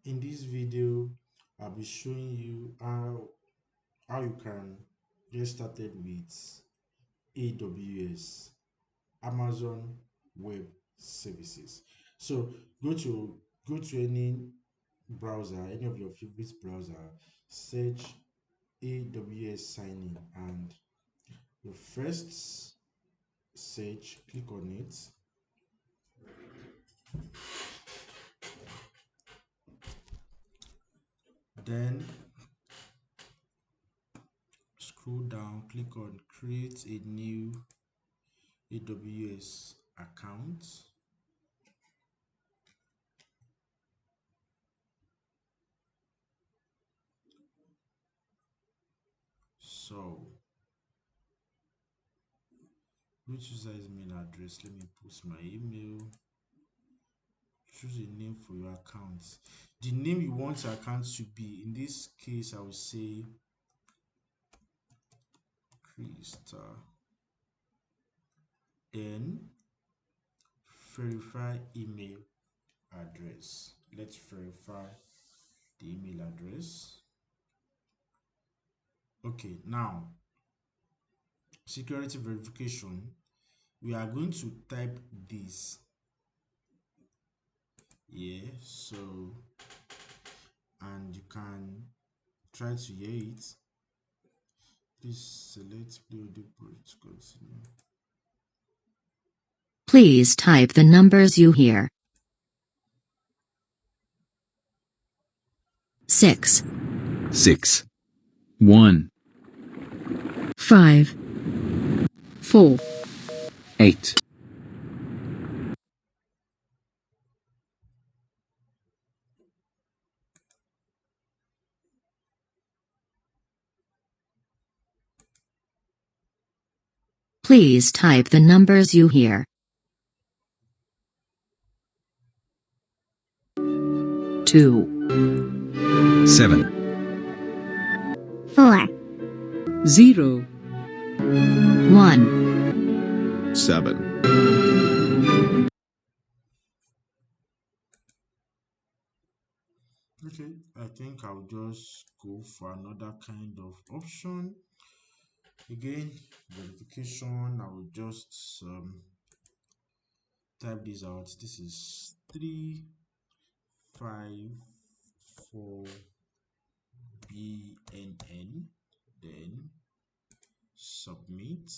In this video, I'll be showing you how you can get started with AWS, Amazon Web Services. So go to any browser, any of your favorite browser, search AWS sign in, and your first search, click on it. Then scroll down, click on create a new AWS account. So which user email address? Let me post my email. Choose a name for your account. The name you want your account to be, in this case I will say Krista. Then verify email address. Let's verify the email address. Okay, now security verification. We are going to type this here, so and you can try to hear it. Please select play audio to continue. Please type the numbers you hear. 6, 6, 1, 5, 4, 8, Please type the numbers you hear. 2, 7, 4, 0, 1. 7. Okay, I think I'll just go for another kind of option. Again, verification. I will just type this out. This is 354BNN. Then submit.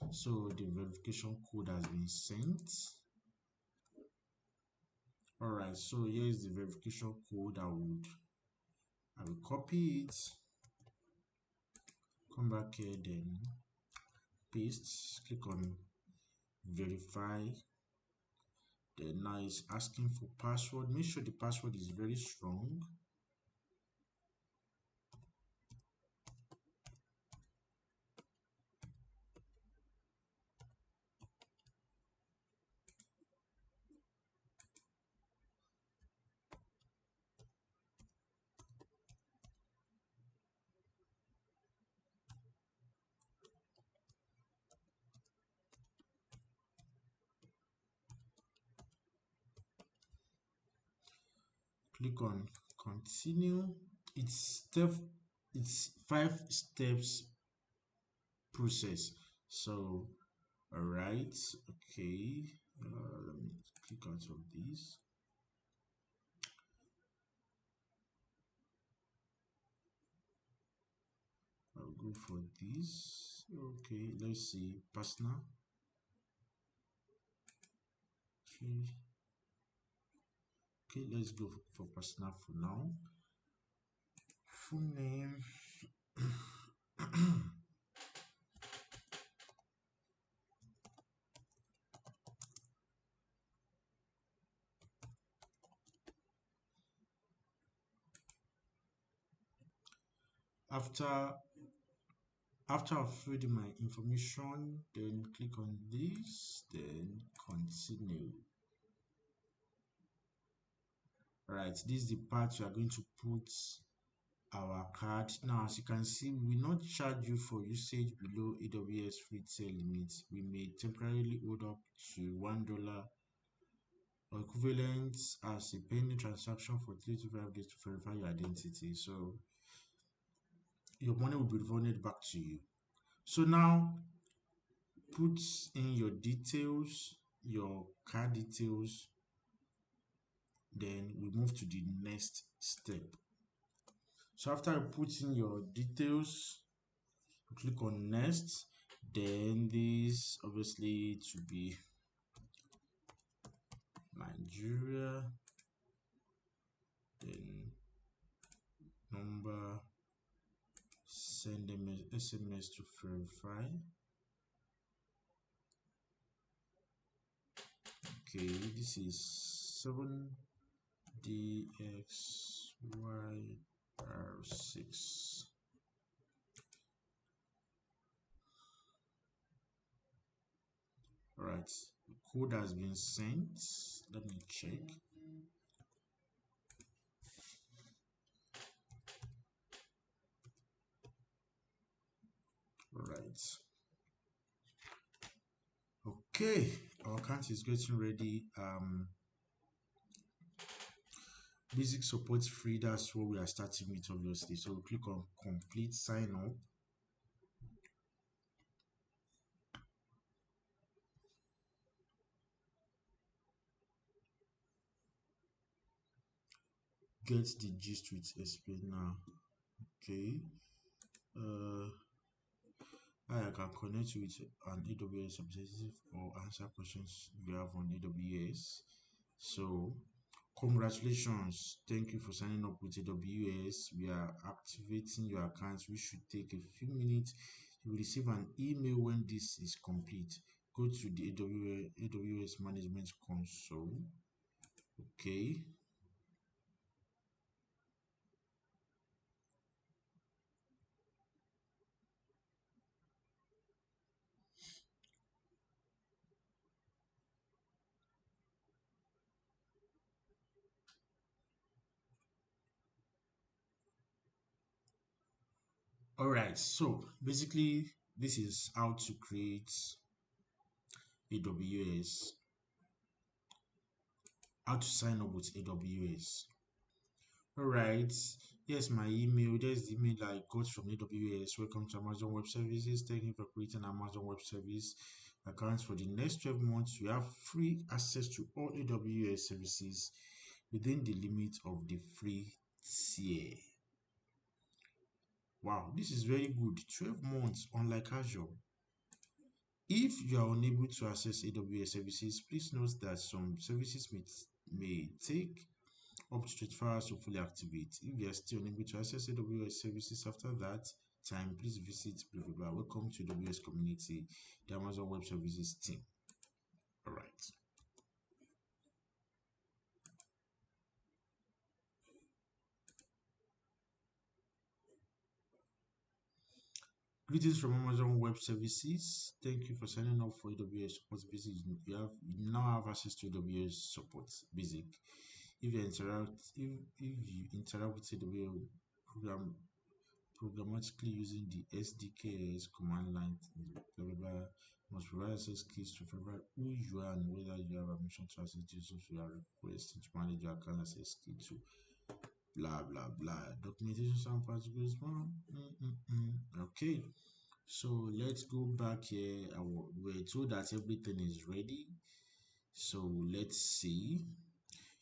So the verification code has been sent. Alright, so here is the verification code. I will copy it, come back here, then paste, click on verify. Then now it's asking for password. Make sure the password is very strong. Click on continue. It's 5 steps process. So all right, okay, let me click out of this. I'll go for this. Okay, let's see, personal. Okay, let's go for personal for now. Full name. After I've filled in my information, then click on this, then continue. Right, this is the part we are going to put our card. Now, as you can see, we will not charge you for usage below AWS Free Tier limit. We may temporarily hold up to $1 or equivalent as a pending transaction for 3 to 5 days to verify your identity. So your money will be refunded back to you. So now put in your details, your card details, then we move to the next step. So after you put in your details, click on next, then this obviously to be Nigeria, then number, send them an SMS to verify. Okay, this is 7DXYR6. Alright, the code has been sent. Let me check. Alright. Okay, our account is getting ready. Basic support free, that's what we are starting with obviously. So we click on complete sign up. Get the gist with explain now. Okay. I can connect you with an AWS representative or answer questions you have on AWS. So congratulations, thank you for signing up with AWS. We are activating your account, which should take a few minutes. You will receive an email when this is complete. Go to the AWS Management Console. Okay. All right, so basically this is how to create AWS, how to sign up with AWS. All right, here's my email. There's the email I got from AWS. Welcome to Amazon Web Services. Thank you for creating Amazon Web Service accounts for the next 12 months. You have free access to all AWS services within the limit of the free tier. Wow, this is very good. 12 months, unlike Azure. If you are unable to access AWS services, please note that some services may take up to 24 hours to fully activate. If you are still unable to access AWS services after that time, please visit blah blah blah. Welcome to AWS community, the Amazon Web Services team. All right. Greetings from Amazon Web Services. Thank you for signing up for AWS Support Basic. You now have access to AWS Support Basic. If you interact with AWS programmatically using the SDKs command line, blah, blah, blah, must provide access keys to verify who you are and whether you have permission to access users you are requesting to manage your account access key to blah blah blah. Documentation some particles. Okay, so let's go back here. We're told that everything is ready. So let's see.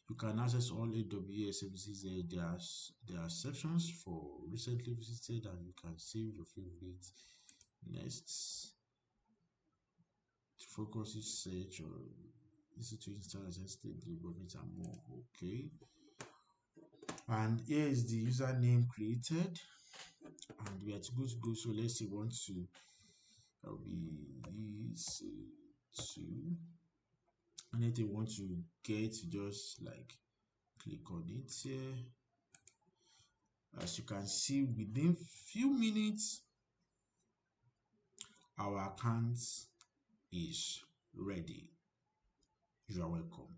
You can access all AWS services. There are sections for recently visited, and you can save your favorites. Next, to focus each search or easy to install, assisted development and more. Okay, and here is the username created, and we are good to go. So let's say we want to be easy to anything you want to get, just like click on it here. As you can see, within few minutes our account is ready. You are welcome.